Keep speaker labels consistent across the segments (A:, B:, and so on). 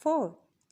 A: 4,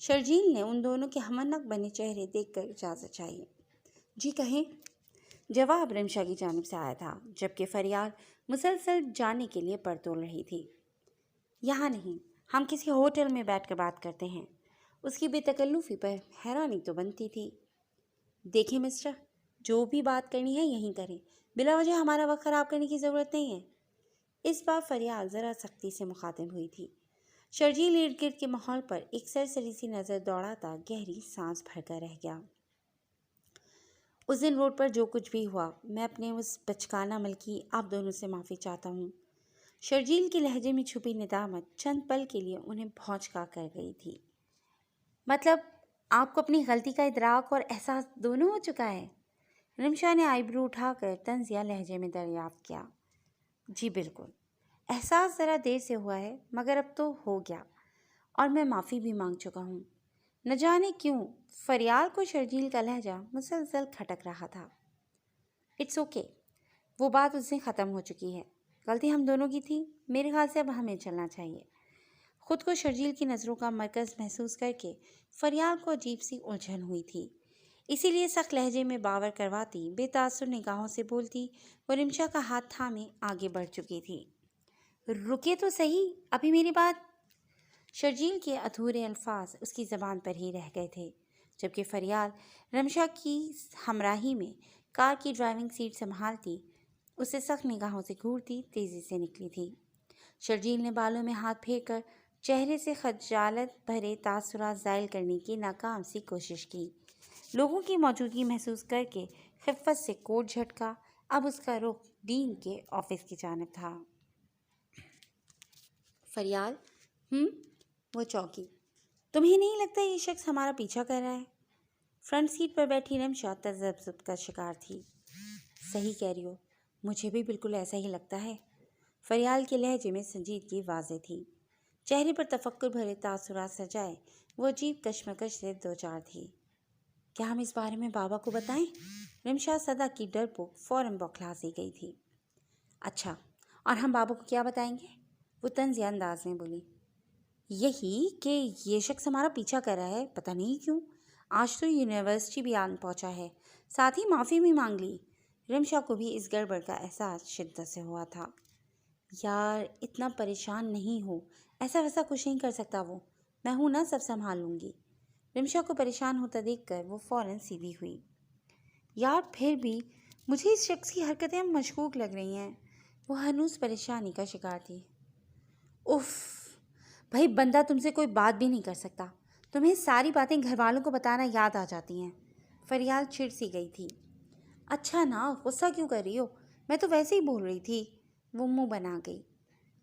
A: شرجیل نے ان دونوں کے ہمنک بنے چہرے دیکھ کر اجازت چاہیے۔ جی کہیں، جواب رمشا کی جانب سے آیا تھا، جبکہ فریال مسلسل جانے کے لیے پر تول رہی تھی۔ یہاں نہیں، ہم کسی ہوٹل میں بیٹھ کر بات کرتے ہیں۔ اس کی بے تکلفی پر حیرانی تو بنتی تھی۔ دیکھیں مسٹر، جو بھی بات کرنی ہے یہیں کریں، بلا وجہ ہمارا وقت خراب کرنے کی ضرورت نہیں ہے۔ اس بار فریال ذرا سختی سے مخاطب ہوئی تھی۔ شرجیل ارد گرد کے ماحول پر ایک سرسری سی نظر دوڑاتا گہری سانس بھر کر رہ گیا۔ اس دن روڈ پر جو کچھ بھی ہوا، میں اپنے اس بچکانہ عمل کی آپ دونوں سے معافی چاہتا ہوں۔ شرجیل کے لہجے میں چھپی ندامت چند پل کے لیے انہیں بھونچا کر گئی تھی۔ مطلب آپ کو اپنی غلطی کا ادراک اور احساس دونوں ہو چکا ہے؟ رمشا نے آئی برو اٹھا کر طنزیہ لہجے میں دریافت کیا۔ جی بالکل، احساس ذرا دیر سے ہوا ہے، مگر اب تو ہو گیا، اور میں معافی بھی مانگ چکا ہوں۔ نہ جانے کیوں فریال کو شرجیل کا لہجہ مسلسل کھٹک رہا تھا۔ اٹس اوکے، وہ بات اس سے ختم ہو چکی ہے۔ غلطی ہم دونوں کی تھی، میرے خیال سے اب ہمیں چلنا چاہیے۔ خود کو شرجیل کی نظروں کا مرکز محسوس کر کے فریال کو عجیب سی الجھن ہوئی تھی، اسی لیے سخت لہجے میں باور کرواتی بے تاثر نگاہوں سے بولتی وہ رمشا کا ہاتھ تھامے آگے بڑھ چکی تھی۔ رکے تو صحیح، ابھی میری بات۔ شرجیل کے ادھورے الفاظ اس کی زبان پر ہی رہ گئے تھے، جبکہ فریال رمشا کی ہمراہی میں کار کی ڈرائیونگ سیٹ سنبھالتی اسے سخت نگاہوں سے گھورتی تیزی سے نکلی تھی۔ شرجیل نے بالوں میں ہاتھ پھیر کر چہرے سے خجالت بھرے تاثرات زائل کرنے کی ناکام سی کوشش کی۔ لوگوں کی موجودگی محسوس کر کے خفت سے کوٹ جھٹکا۔ اب اس کا رخ ڈین کے آفس کی جانب تھا۔ فریال، وہ چوکی، تمہیں نہیں لگتا یہ شخص ہمارا پیچھا کر رہا ہے؟ فرنٹ سیٹ پر بیٹھی رمشا تذبذب کا شکار تھی۔ صحیح کہہ رہی ہو، مجھے بھی بالکل ایسا ہی لگتا ہے۔ فریال کے لہجے میں سنجیدگی واضح تھی، چہرے پر تفکر بھرے تاثرات سجائے وہ عجیب کشمکش سے دوچار تھی۔ کیا ہم اس بارے میں بابا کو بتائیں؟ رمشا صدا کی ڈرپوک فوراً بوکھلا سی گئی تھی۔ اچھا، اور ہم بابا کو کیا بتائیں گے؟ وہ طنزیہ انداز میں بولی۔ یہی کہ یہ شخص ہمارا پیچھا کر رہا ہے، پتہ نہیں کیوں۔ آج تو یونیورسٹی بھی آن پہنچا ہے، ساتھ ہی معافی بھی مانگ لی۔ رمشا کو بھی اس گڑبڑ کا احساس شدت سے ہوا تھا۔ یار اتنا پریشان نہیں ہو، ایسا ویسا کچھ نہیں کر سکتا وہ، میں ہوں نا، سب سنبھال لوں گی۔ رمشا کو پریشان ہوتا دیکھ کر وہ فوراً سیدھی ہوئی۔ یار پھر بھی مجھے اس شخص کی حرکتیں مشکوک لگ رہی ہیں۔ وہ ہنوز پریشانی کا شکار تھی۔ اف، بھائی بندہ تم سے کوئی بات بھی نہیں کر سکتا، تمہیں ساری باتیں گھر والوں کو بتانا یاد آ جاتی ہیں۔ فریال چڑ سی گئی تھی۔ اچھا نا، غصہ کیوں کر رہی ہو، میں تو ویسے ہی بول رہی تھی۔ وہ منہ بنا گئی۔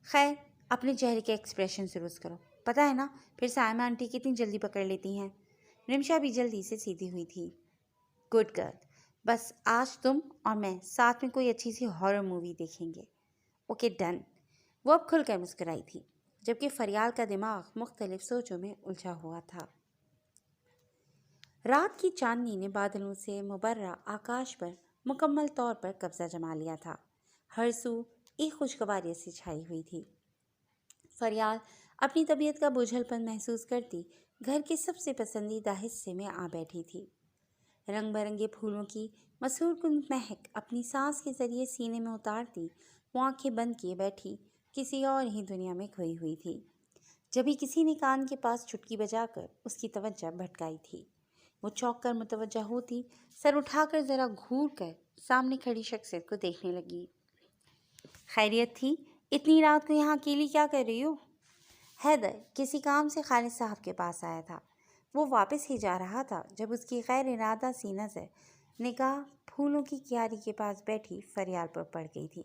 A: خیر، اپنے چہرے کے ایکسپریشن درست کرو، پتہ ہے نا پھر سائمہ آنٹی کتنی جلدی پکڑ لیتی ہیں۔ رمشا بھی جلدی سے سیدھی ہوئی تھی۔ گڈ گرل، بس آج تم اور میں ساتھ میں کوئی اچھی سی ہارر مووی دیکھیں گے۔ Okay done. وہ اب کھل کر مسکرائی تھی، جبکہ فریال کا دماغ مختلف سوچوں میں الجھا ہوا تھا۔ رات کی چاندنی نے بادلوں سے مبرہ آکاش پر مکمل طور پر قبضہ جما لیا تھا۔ ہر سو ایک خوشگواری سی چھائی ہوئی تھی۔ فریال اپنی طبیعت کا بوجھل پن محسوس کرتی گھر کے سب سے پسندیدہ حصے میں آ بیٹھی تھی۔ رنگ برنگے پھولوں کی مسحور کن مہک اپنی سانس کے ذریعے سینے میں اتارتی وہ آنکھیں بند کیے بیٹھی کسی اور ہی دنیا میں کھوئی ہوئی تھی۔ جبھی کسی نے کان کے پاس چٹکی بجا کر اس کی توجہ بھٹکائی تھی۔ وہ چونک کر متوجہ ہوتی، سر اٹھا کر ذرا گھور کر سامنے کھڑی شخصیت کو دیکھنے لگی۔ خیریت تھی؟ اتنی رات کو یہاں اکیلی کیا کر رہی ہو؟ حیدر کسی کام سے خالد صاحب کے پاس آیا تھا، وہ واپس ہی جا رہا تھا جب اس کی غیر ارادہ سی نظر نگاہ پھولوں کی کیاری کے پاس بیٹھی فریال پر پڑ گئی تھی۔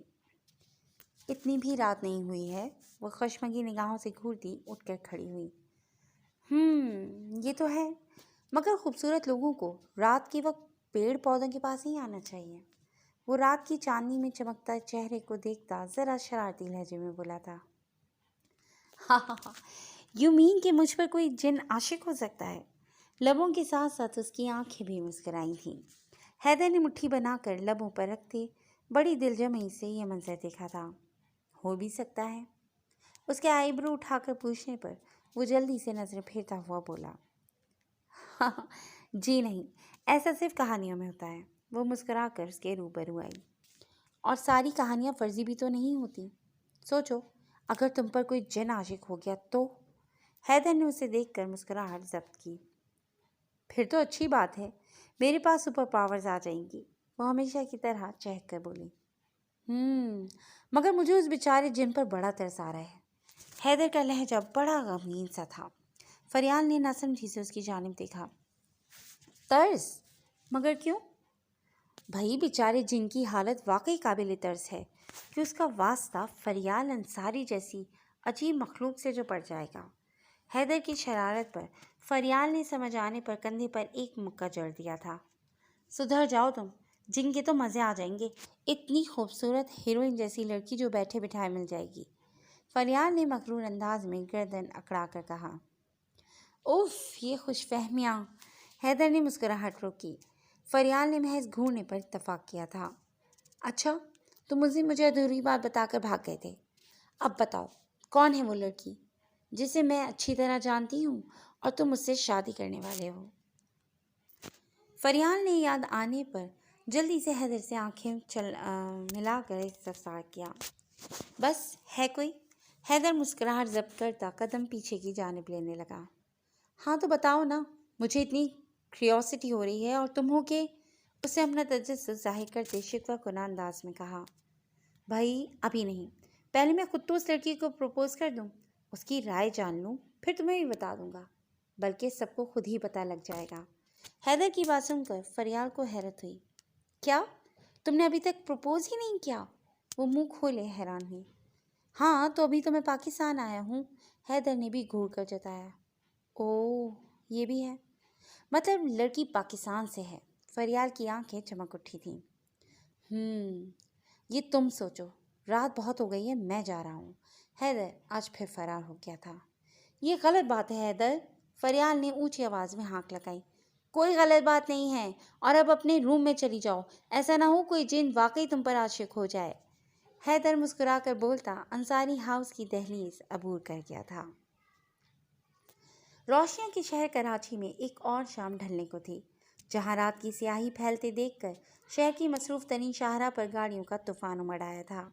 A: اتنی بھی رات نہیں ہوئی ہے، وہ خشمگی نگاہوں سے گھورتی اٹھ کر کھڑی ہوئی۔ یہ تو ہے، مگر خوبصورت لوگوں کو رات کے وقت پیڑ پودوں کے پاس ہی آنا چاہیے۔ وہ رات کی چاندنی میں چمکتا چہرے کو دیکھتا ذرا شرارتی لہجے میں بولا تھا۔ ہاں ہاں ہاں، یو مین کہ مجھ پر کوئی جن عاشق ہو سکتا ہے؟ لبوں کے ساتھ ساتھ اس کی آنکھیں بھی مسکرائی تھیں۔ حیدر نے مٹھی بنا کر لبوں پر رکھتے بڑی دل جمعی سے یہ منظر دیکھا تھا۔ ہو بھی سکتا ہے۔ اس کے آئی برو اٹھا کر پوچھنے پر وہ جلدی سے نظر پھیرتا ہوا بولا۔ جی نہیں، ایسا صرف کہانیوں میں ہوتا ہے۔ وہ مسکرا کر اس کے روبرو آئی۔ اور ساری کہانیاں فرضی بھی تو نہیں ہوتی۔ سوچو، اگر تم پر کوئی جن عاشق ہو گیا تو؟ حیدر نے اسے دیکھ کر مسکراہٹ ضبط کی۔ پھر تو اچھی بات ہے، میرے پاس سپر پاورز آ جائیں گی، وہ ہمیشہ کی طرح چہک کر بولی۔ مگر مجھے اس بیچارے جن پر بڑا ترس آ رہا ہے۔ حیدر کا لہجہ بڑا غمگین سا تھا۔ فریال نے نہ سمجھی سے اس کی جانب دیکھا۔ ترس؟ مگر کیوں؟ بھائی بیچارے جن کی حالت واقعی قابل ترس ہے کہ اس کا واسطہ فریال انصاری جیسی عجیب مخلوق سے جو پڑ جائے گا۔ حیدر کی شرارت پر فریال نے سمجھ آنے پر کندھے پر ایک مکہ جڑ دیا تھا۔ سدھر جاؤ تم، جن کے تو مزے آ جائیں گے، اتنی خوبصورت ہیروئن جیسی لڑکی جو بیٹھے بٹھائے مل جائے گی، فریال نے مغرور انداز میں گردن اکڑا کر کہا۔ اوف، یہ خوش فہمیاں! حیدر نے مسکراہٹ روکی۔ فریال نے محض گھورنے پر اتفاق کیا تھا۔ اچھا، تم اس دن مجھے ادھوری بات بتا کر بھاگ گئے تھے۔ اب بتاؤ، کون ہے وہ لڑکی جسے میں اچھی طرح جانتی ہوں اور تم اس سے شادی کرنے والے ہو؟ فریال نے یاد آنے پر جلدی سے حیدر سے آنکھیں ملا کر استفسار کیا۔ بس ہے کوئی؟ حیدر مسکراہٹ ضبط کرتا قدم پیچھے کی جانب لینے لگا۔ ہاں تو بتاؤ نا، مجھے اتنی کیوریوسٹی ہو رہی ہے۔ اور تم ہو کہ؟ اسے اپنا تجسس ظاہر کرتے شکوہ کناں انداز میں کہا۔ بھائی ابھی نہیں، پہلے میں خود تو اس لڑکی کو پروپوز کر دوں، اس کی رائے جان لوں، پھر تمہیں بھی بتا دوں گا، بلکہ سب کو خود ہی پتہ لگ جائے گا۔ حیدر کی بات سن کر فریال کو حیرت ہوئی۔ کیا؟ تم نے ابھی تک پروپوز ہی نہیں کیا؟ وہ منہ کھولے حیران ہوئی۔ ہاں تو ابھی تو میں پاکستان آیا ہوں، حیدر نے بھی گھور کر جتایا۔ اوہ، یہ بھی ہے، مطلب لڑکی پاکستان سے ہے؟ فریال کی آنکھیں چمک اٹھی تھیں۔ یہ تم سوچو، رات بہت ہو گئی ہے، میں جا رہا ہوں۔ حیدر آج پھر فرار ہو گیا تھا۔ یہ غلط بات ہے حیدر، فریال نے اونچی آواز میں ہانک لگائی۔ کوئی غلط بات نہیں ہے، اور اب اپنے روم میں چلی جاؤ، ایسا نہ ہو کوئی جن واقعی تم پر عاشق ہو جائے۔ حیدر مسکرا کر بولتا انصاری ہاؤس کی دہلیز عبور کر گیا تھا۔ روشنیوں کی شہر کراچی میں ایک اور شام ڈھلنے کو تھی، جہاں رات کی سیاہی پھیلتے دیکھ کر شہر کی مصروف ترین شاہراہ پر گاڑیوں کا طوفان امڑ آیا تھا۔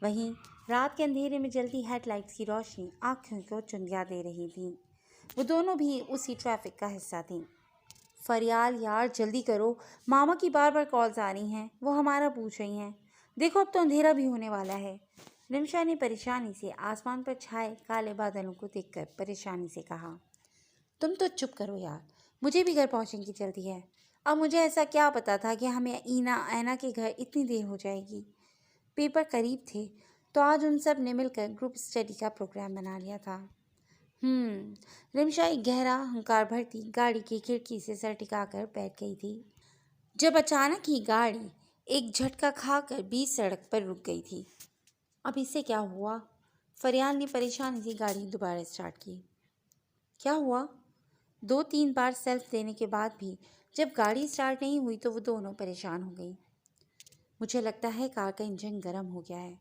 A: وہیں رات کے اندھیرے میں جلتی ہیڈ لائٹس کی روشنی آنکھوں کو چندیاں دے رہی تھی۔ وہ دونوں بھی اسی ٹریفک کا حصہ تھیں۔ فریال یار جلدی کرو، ماما کی بار بار کالز آ رہی ہیں، وہ ہمارا پوچھ رہی ہیں، دیکھو اب تو اندھیرا بھی ہونے والا ہے۔ رمشا نے پریشانی سے آسمان پر چھائے کالے بادلوں کو دیکھ کر پریشانی سے کہا۔ تم تو چپ کرو یار، مجھے بھی گھر پہنچنے کی جلدی ہے۔ اب مجھے ایسا کیا پتا تھا کہ ہمیں اینا کے گھر اتنی دیر ہو جائے گی۔ پیپر قریب تھے تو آج ان سب نے مل کر گروپ اسٹڈی کا پروگرام بنا لیا تھا۔ رمشا ایک گہرا ہنکار بھرتی گاڑی کی کھڑکی سے سر ٹکا کر بیٹھ گئی تھی، جب اچانک ہی گاڑی ایک جھٹکا کھا کر بیچ سڑک پر رک گئی تھی۔ اب اس سے کیا ہوا؟ فریال نے پریشانی سے گاڑی دوبارہ اسٹارٹ کی۔ کیا ہوا؟ 2-3 بار سیلف دینے کے بعد بھی جب گاڑی اسٹارٹ نہیں ہوئی تو وہ دونوں پریشان ہو گئی۔ مجھے لگتا ہے کار کا انجن گرم ہو گیا ہے۔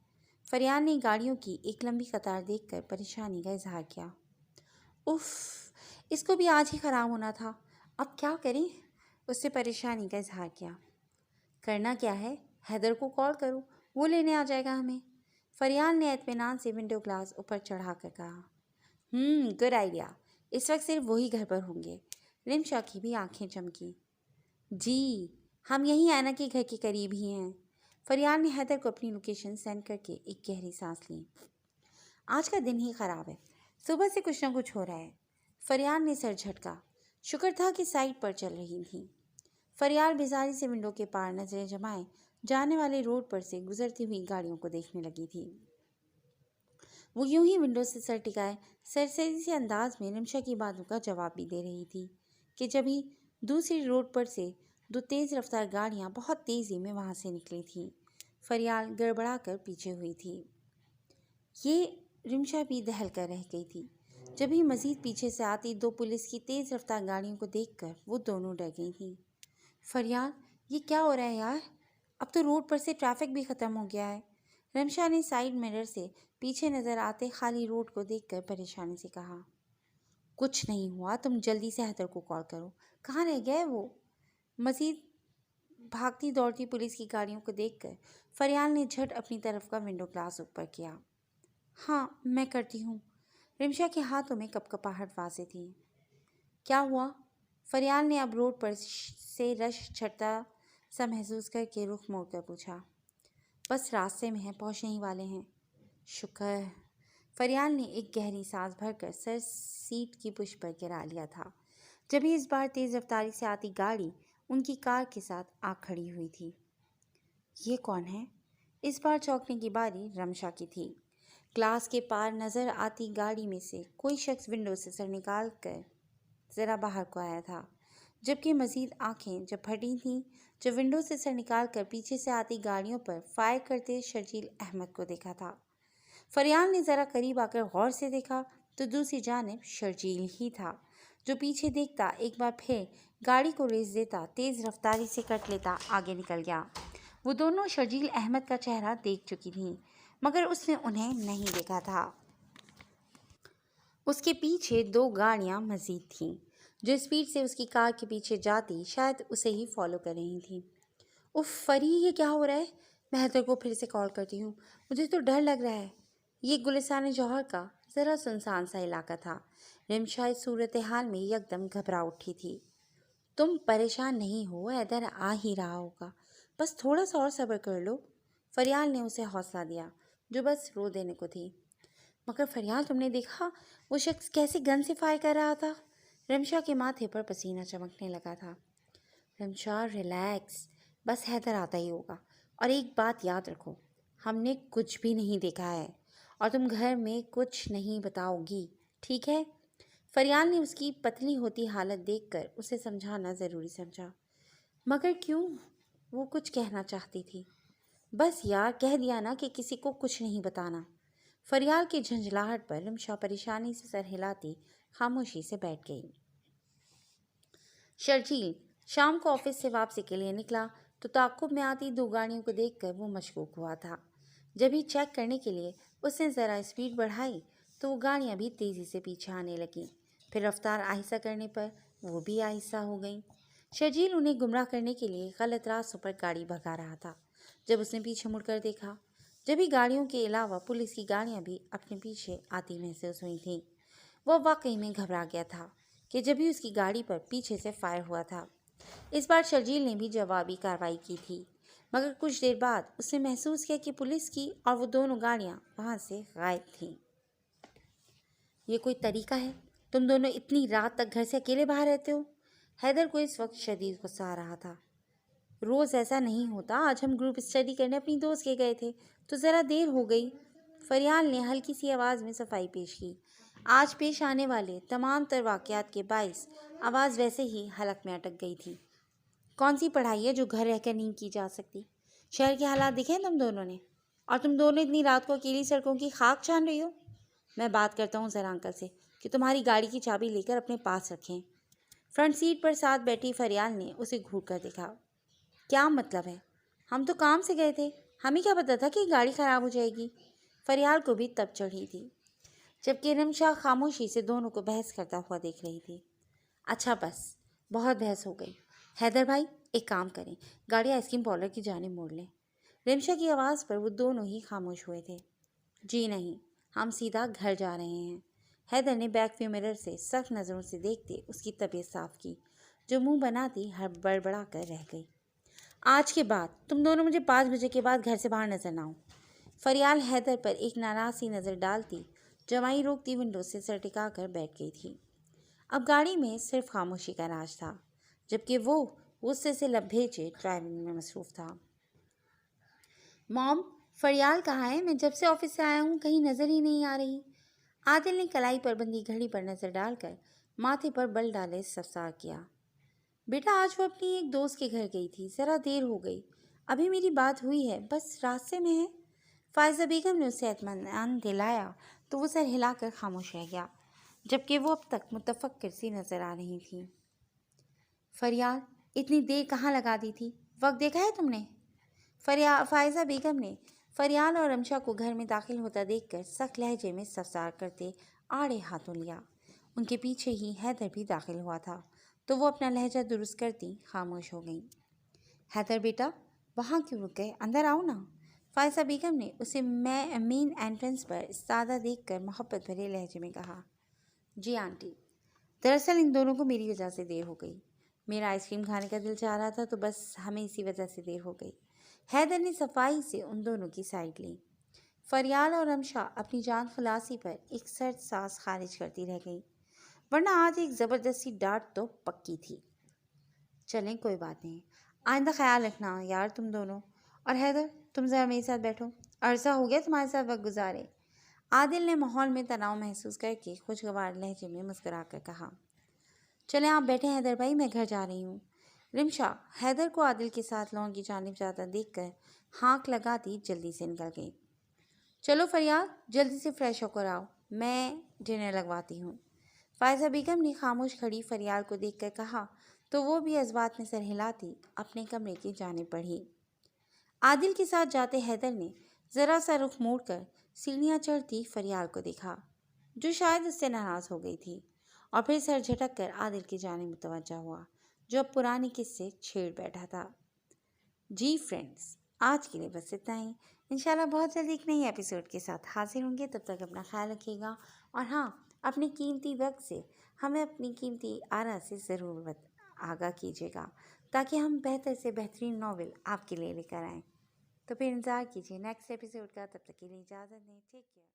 A: فریال نے گاڑیوں کی ایک لمبی قطار دیکھ کر پریشانی کا اظہار کیا۔ اف، اس کو بھی آج ہی خراب ہونا تھا، اب کیا کریں؟ اس سے پریشانی کا اظہار کیا۔ کرنا کیا ہے، حیدر کو کال کرو، وہ لینے آ جائے گا ہمیں۔ فریال نے اطمینان سے ونڈو گلاس اوپر چڑھا کر کہا۔ گڈ آئیڈیا، اس وقت صرف وہی گھر پر ہوں گے۔ رمشا کی بھی آنکھیں چمکی۔ جی، ہم یہیں اینا کے گھر کے قریب ہی ہیں۔ فریال نے حیدر کو اپنی لوکیشن سینڈ کر کے ایک گہری سانس لی۔ آج کا دن ہی خراب ہے، صبح سے کچھ نہ کچھ ہو رہا ہے۔ فریال نے سر جھٹکا، شکر تھا کہ سائٹ پر چل رہی تھیں۔ فریال بیزاری سے ونڈو کے پار نظریں جمائے جانے والے روڈ پر سے گزرتی ہوئی گاڑیوں کو دیکھنے لگی تھی۔ وہ یوں ہی ونڈو سے سر ٹکائے سرسری سے انداز میں رمشا کی باتوں کا جواب بھی دے رہی تھی کہ جبھی دوسری روڈ پر سے 2 تیز رفتار گاڑیاں بہت تیزی میں وہاں سے نکلی تھیں۔ فریال گڑبڑا کر پیچھے ہوئی تھی۔ یہ رمشا بھی دہل کر رہ گئی تھی۔ جبھی مزید پیچھے سے آتی 2 پولیس کی تیز رفتار گاڑیوں کو دیکھ کر وہ دونوں ڈر گئی تھیں۔ فریال، یہ کیا ہو رہا ہے یار؟ اب تو روڈ پر سے ٹریفک بھی ختم ہو گیا ہے۔ رمشا نے سائیڈ مرر سے پیچھے نظر آتے خالی روڈ کو دیکھ کر پریشانی سے کہا۔ کچھ نہیں ہوا، تم جلدی سے حیدر کو کال کرو۔ کہاں رہ گئے وہ؟ مزید بھاگتی دوڑتی پولیس کی گاڑیوں کو دیکھ کر فریال نے جھٹ اپنی طرف کا ونڈو گلاس اوپر کیا۔ ہاں میں کرتی ہوں۔ رمشا کے ہاتھوں میں کپکپاہٹ واضح تھی۔ کیا ہوا؟ فریال نے اب روڈ پر سے رش چھٹتا سا محسوس کر کے رخ موڑ کر پوچھا۔ بس راستے میں ہیں، پہنچنے ہی والے ہیں۔ شکر۔ فریال نے ایک گہری سانس بھر کر سر سیٹ کی پشت پر گرا لیا تھا، جبھی اس بار تیز رفتاری سے آتی گاڑی ان کی کار کے ساتھ آ کھڑی ہوئی تھی۔ یہ کون ہے؟ اس بار چونکنے کی باری رمشا کی تھی۔ گلاس کے پار نظر آتی گاڑی میں سے کوئی شخص ونڈو سے سر نکال کر ذرا باہر کو آیا تھا، جبکہ مزید آنکھیں جب پھٹی تھیں جو ونڈو سے سر نکال کر پیچھے سے آتی گاڑیوں پر فائر کرتے شرجیل احمد کو دیکھا تھا۔ فریال نے ذرا قریب آ کر غور سے دیکھا تو دوسری جانب شرجیل ہی تھا، جو پیچھے دیکھتا ایک بار پھر گاڑی کو ریس دیتا تیز رفتاری سے کٹ لیتا آگے نکل گیا۔ وہ دونوں شرجیل احمد کا چہرہ دیکھ چکی تھیں، مگر اس نے انہیں نہیں دیکھا تھا۔ اس کے پیچھے دو گاڑیاں مزید تھیں جو اسپیڈ سے اس کی کار کے پیچھے جاتی شاید اسے ہی فالو کر رہی تھیں۔ اف فری، یہ کیا ہو رہا ہے؟ میں حیدر کو پھر سے کال کرتی ہوں، مجھے تو ڈر لگ رہا ہے۔ یہ گلستان جوہر کا ذرا سنسان سا علاقہ تھا۔ رمشا اس صورتحال میں یکدم گھبرا اٹھی تھی۔ تم پریشان نہیں ہو، حیدر آ ہی رہا ہوگا، بس تھوڑا سا اور صبر کر لو۔ فریال نے اسے حوصلہ دیا جو بس رو دینے کو تھی۔ مگر فریال، تم نے دیکھا وہ شخص کیسے گن سے فائر کر رہا تھا؟ رمشا کے ماتھے پر پسینہ چمکنے لگا تھا۔ رمشا ریلیکس، بس حیدر آتا ہی ہوگا، اور ایک بات یاد رکھو، ہم نے کچھ بھی نہیں دیکھا ہے اور تم گھر میں کچھ نہیں بتاؤ گی، ٹھیک ہے؟ فریال نے اس کی پتلی ہوتی حالت دیکھ کر اسے سمجھانا ضروری سمجھا۔ مگر کیوں؟ وہ کچھ کہنا چاہتی تھی۔ بس یار، کہہ دیا نا کہ کسی کو کچھ نہیں بتانا۔ فریال کی جھنجھلاہٹ پر رمشا پریشانی سے سر ہلاتی خاموشی سے بیٹھ گئی۔ شرجیل شام کو آفس سے واپسی کے لیے نکلا تو تعاقب میں آتی دو گاڑیوں کو دیکھ کر وہ مشکوک ہوا تھا۔ جب ہی چیک کرنے کے لیے اس نے ذرا اسپیڈ بڑھائی تو وہ گاڑیاں بھی تیزی سے پیچھے آنے لگیں، پھر رفتار آہستہ کرنے پر وہ بھی آہستہ ہو گئیں۔ شرجیل انہیں گمراہ کرنے کے لیے غلط راستوں پر گاڑی بھگا رہا تھا۔ جب اس نے پیچھے مڑ کر دیکھا، جبھی گاڑیوں کے علاوہ پولیس کی گاڑیاں بھی اپنے پیچھے آتی محسوس ہوئی تھیں، وہ واقعی میں گھبرا گیا تھا کہ جبھی اس کی گاڑی پر پیچھے سے فائر ہوا تھا۔ اس بار شرجیل نے بھی جوابی کارروائی کی تھی، مگر کچھ دیر بعد اس نے محسوس کیا کہ پولیس کی اور وہ دونوں گاڑیاں وہاں سے غائب تھیں۔ یہ کوئی طریقہ ہے؟ تم دونوں اتنی رات تک گھر سے اکیلے باہر رہتے ہو؟ حیدر کو اس وقت شدید غصہ آ رہا تھا۔ روز ایسا نہیں ہوتا، آج ہم گروپ اسٹڈی کرنے اپنی دوست کے گئے تھے تو ذرا دیر ہو گئی۔ فریال نے ہلکی سی آواز میں صفائی پیش کی۔ آج پیش آنے والے تمام تر واقعات کے باعث آواز ویسے ہی حلق میں اٹک گئی تھی۔ کون سی پڑھائی ہے جو گھر رہ کر نہیں کی جا سکتی؟ شہر کے حالات دیکھیں تم دونوں نے، اور تم دونوں اتنی رات کو اکیلی سڑکوں کی خاک چھان رہی ہو۔ میں بات کرتا ہوں ذرا انکل سے کہ تمہاری گاڑی کی چابی لے کر اپنے پاس رکھیں۔ فرنٹ سیٹ پر ساتھ بیٹھی فریال نے اسے گھور کر دیکھا۔ کیا مطلب ہے؟ ہم تو کام سے گئے تھے، ہمیں کیا پتا تھا کہ گاڑی خراب ہو جائے گی؟ فریال کو بھی تب چڑھی تھی، جبکہ رمشا خاموشی سے دونوں کو بحث کرتا ہوا دیکھ رہی تھی۔ اچھا بس، بہت بحث ہو گئی۔ حیدر بھائی، ایک کام کریں، گاڑی آئس کریم پارلر کی جانب موڑ لیں۔ رمشا کی آواز پر وہ دونوں ہی خاموش ہوئے تھے۔ جی نہیں، ہم سیدھا گھر جا رہے ہیں۔ حیدر نے بیک ویو مرر سے سخت نظروں سے دیکھتے اس کی طبیعت صاف کی، جو منہ بناتی بڑبڑا کر رہ گئی۔ آج کے بعد تم دونوں مجھے 5 بجے کے بعد گھر سے باہر نظر نہ آؤ۔ فریال حیدر پر ایک ناراض سی نظر ڈالتی جمائی روکتی ونڈو سے سر ٹکا کر بیٹھ گئی تھی۔ اب گاڑی میں صرف خاموشی کا راج تھا، جبکہ وہ غصے سے لب بھیجے ڈرائیونگ میں مصروف تھا۔ موم، فریال کہاں ہے؟ میں جب سے آفس سے آیا ہوں کہیں نظر ہی نہیں آ رہی۔ عادل نے کلائی پر بندھی گھڑی پر نظر ڈال کر ماتھے پر بل ڈالے استفسار کیا۔ بیٹا، آج وہ اپنی ایک دوست کے گھر گئی تھی، ذرا دیر ہو گئی، ابھی میری بات ہوئی ہے، بس راستے میں ہے۔ فائزہ بیگم نے اسے اطمینان دلایا تو وہ سر ہلا کر خاموش رہ گیا، جبکہ وہ اب تک متفکر سی نظر آ رہی تھی۔ فریال، اتنی دیر کہاں لگا دی تھی؟ وقت دیکھا ہے تم نے؟ فائزہ بیگم نے فریال اور رمشا کو گھر میں داخل ہوتا دیکھ کر سخت لہجے میں استفسار کرتے آڑے ہاتھوں لیا۔ ان کے پیچھے ہی حیدر بھی داخل ہوا تھا تو وہ اپنا لہجہ درست کرتی خاموش ہو گئیں۔ حیدر بیٹا، وہاں کیوں رک گئے؟ اندر آؤ نا۔ فائزہ بیگم نے اسے مین انٹرنس پر استادہ دیکھ کر محبت بھرے لہجے میں کہا۔ جی آنٹی، دراصل ان دونوں کو میری وجہ سے دیر ہو گئی۔ میرا آئس کریم کھانے کا دل چاہ رہا تھا تو بس ہمیں اسی وجہ سے دیر ہو گئی۔ حیدر نے صفائی سے ان دونوں کی سائڈ لی۔ فریال اور رمشا اپنی جان خلاصی پر ایک سرد سانس خارج کرتی رہ گئیں، ورنہ آج ایک زبردستی ڈانٹ تو پکی تھی۔ چلیں کوئی بات نہیں، آئندہ خیال رکھنا یار تم دونوں۔ اور حیدر، تم ذرا میرے ساتھ بیٹھو، عرصہ ہو گیا تمہارے ساتھ وقت گزارے۔ عادل نے ماحول میں تناؤ محسوس کر کے خوشگوار لہجے میں مسکرا کر کہا۔ چلیں آپ بیٹھیں حیدر بھائی، میں گھر جا رہی ہوں۔ رمشا حیدر کو عادل کے ساتھ لان کی جانب جاتا دیکھ کر ہانک لگاتی جلدی سے نکل گئی۔ چلو فریال، جلدی سے فریش ہو کر آؤ، میں ڈنر لگواتی ہوں۔ فائزہ بیگم نے خاموش کھڑی فریال کو دیکھ کر کہا تو وہ بھی اس بات میں سر ہلاتی اپنے کمرے کی جانب بڑھی۔ عادل کے ساتھ جاتے حیدر نے ذرا سا رخ موڑ کر سیڑھیاں چڑھتی فریال کو دیکھا، جو شاید اس سے ناراض ہو گئی تھی، اور پھر سر جھٹک کر عادل کی جانب متوجہ ہوا، جو اب پرانے قصے چھیڑ بیٹھا تھا۔ جی فرینڈز، آج کے لیے بس اتنا ہی۔ انشاءاللہ بہت جلد ایک نئی ایپیسوڈ کے ساتھ حاضر ہوں گے۔ تب تک اپنا خیال رکھیے گا، اور ہاں، اپنے قیمتی وقت سے ہمیں اپنی قیمتی آراء سے ضرور آگاہ کیجیے گا، تاکہ ہم بہتر سے بہترین ناول آپ کے لیے لے کر آئیں۔ تو پھر انتظار کیجیے نیکسٹ ایپیسوڈ کا۔ تب تک کے لیے اجازت دیں۔ Take care.